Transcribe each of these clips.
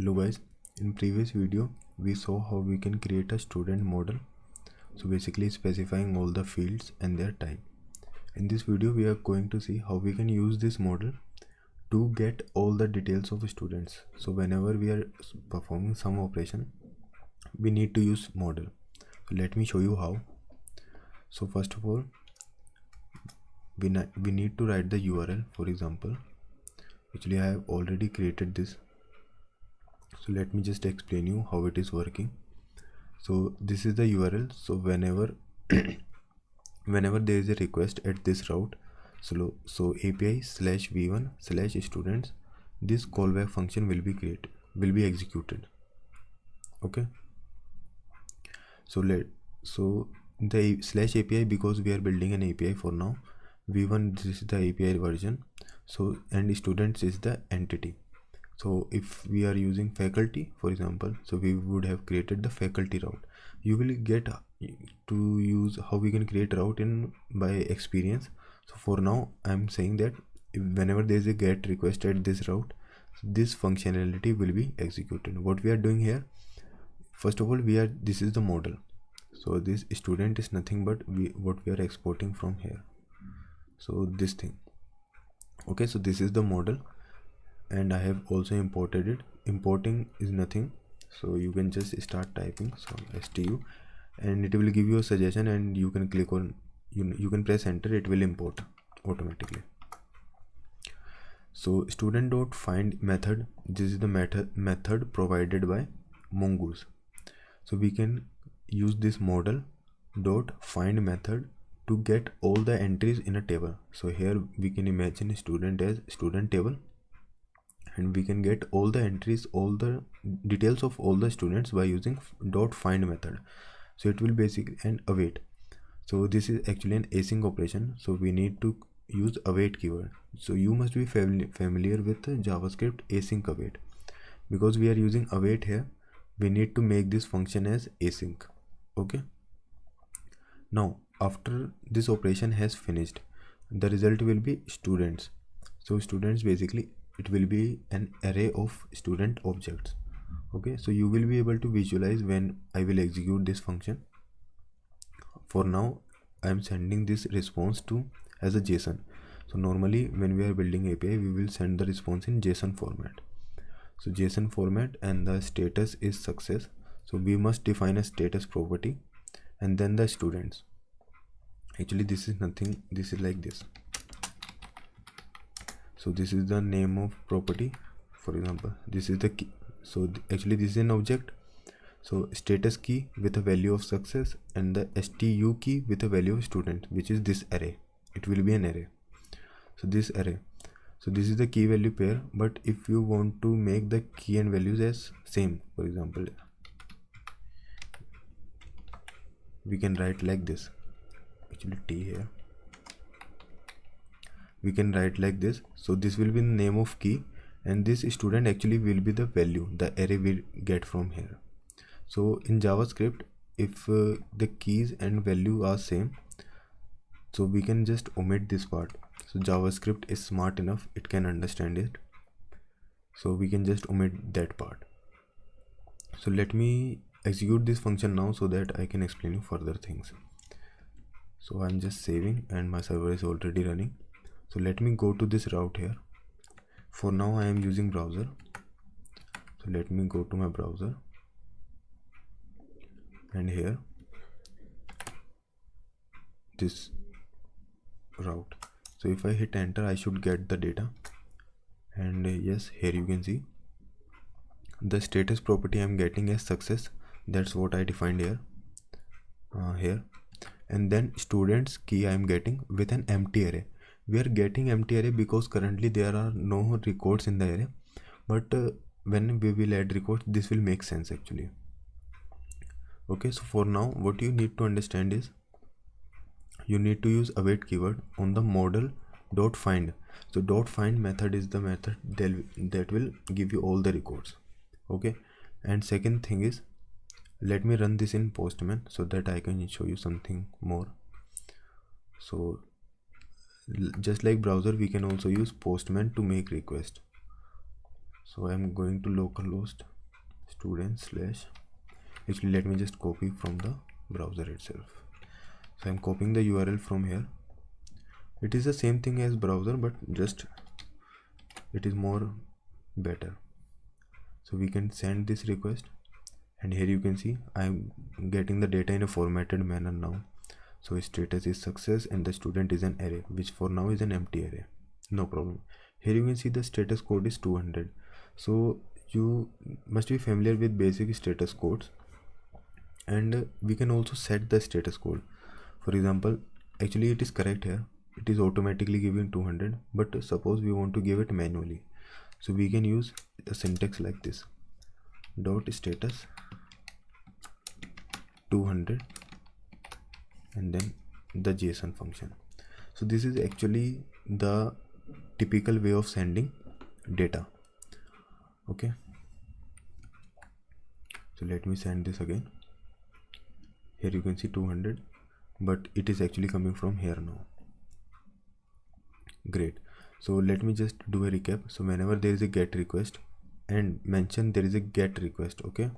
Hello guys, in previous video we saw how we can create a student model, so basically specifying all the fields and their type. In this video we are going to see how we can use this model to get all the details of students. So whenever we are performing some operation we need to use model. So let me show you how. So first of all we need to write the URL. For example, actually I have already created this, so let me just explain you how it is working. So this is the URL. So whenever whenever there is a request at this route, so API/v1/students, this callback function will be executed. Okay, so the /API, because we are building an API for now. v1, this is the API version, so and students is the entity. So if we are using faculty, for example, so we would have created the faculty route. You will get to use how we can create route in by experience. So for now I'm saying that whenever there is a get request at this route, this functionality will be executed. What we are doing here, first of all, this is the model. So this student is nothing but what we are exporting from here. So this thing. Okay, so this is the model, and I have also imported it. Importing is nothing, so you can just start typing some stu and it will give you a suggestion, and you can click on you can press enter. It will import automatically. So student.find method, this is the method provided by Mongoose. So we can use this model dot find method to get all the entries in a table. So here we can imagine student as student table, and we can get all the entries, all the details of all the students by using dot find method. So it will basically and await. So this is actually an async operation, so we need to use await keyword. So you must be familiar with JavaScript async await. Because we are using await here, we need to make this function as async. Okay, now after this operation has finished, the result will be students. So students, basically it will be an array of student objects. Okay, so you will be able to visualize when I will execute this function. For now I am sending this response to as a JSON. So normally when we are building API, we will send the response in JSON format. So JSON format, and the status is success. So we must define a status property, and then the students. Actually this is nothing, this is like this. So this is the name of property. For example, this is the key. So actually this is an object. So status key with a value of success, and the stu key with a value of student, which is this array. It will be an array. So this array. So this is the key value pair. But if you want to make the key and values as same, for example, we can write like this. Actually T here. We can write like this. So this will be the name of key, and this student actually will be the value the array will get from here. So in JavaScript, if the keys and value are same, so we can just omit this part. So JavaScript is smart enough, it can understand it, so we can just omit that part. So let me execute this function now so that I can explain you further things. So I'm just saving, and my server is already running. So let me go to this route here. For now I am using browser, so let me go to my browser, and here this route. So if I hit enter, I should get the data, and yes, here you can see the status property I'm getting as success. That's what I defined here. And then students key I'm getting with an empty array. We are getting empty array because currently there are no records in the array, but when we will add records, this will make sense actually. Okay, so for now what you need to understand is you need to use await keyword on the model dot find. So dot find method is the method that will give you all the records. Okay, and second thing is, let me run this in Postman so that I can show you something more. So just like browser, we can also use Postman to make request. So I am going to localhost student slash, actually let me just copy from the browser itself. So I'm copying the URL from here. It is the same thing as browser, but just it is more better. So we can send this request, and here you can see I'm getting the data in a formatted manner now. So status is success and the student is an array, which for now is an empty array. No problem. Here you can see the status code is 200. So you must be familiar with basic status codes, and we can also set the status code. For example, actually it is correct here, it is automatically giving 200, but suppose we want to give it manually. So we can use a syntax like this: dot status 200 and then the JSON function. So this is actually the typical way of sending data. Okay, so let me send this again. Here you can see 200, but it is actually coming from here now. Great. So let me just do a recap. So whenever there is a GET request, and mention there is a GET request, okay,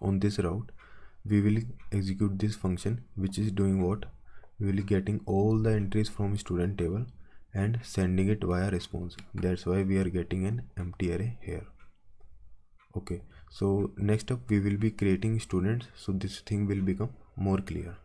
on this route we will execute this function, which is doing what? We will be getting all the entries from student table and sending it via response. That's why we are getting an empty array here. Okay, so next up we will be creating students, so this thing will become more clear.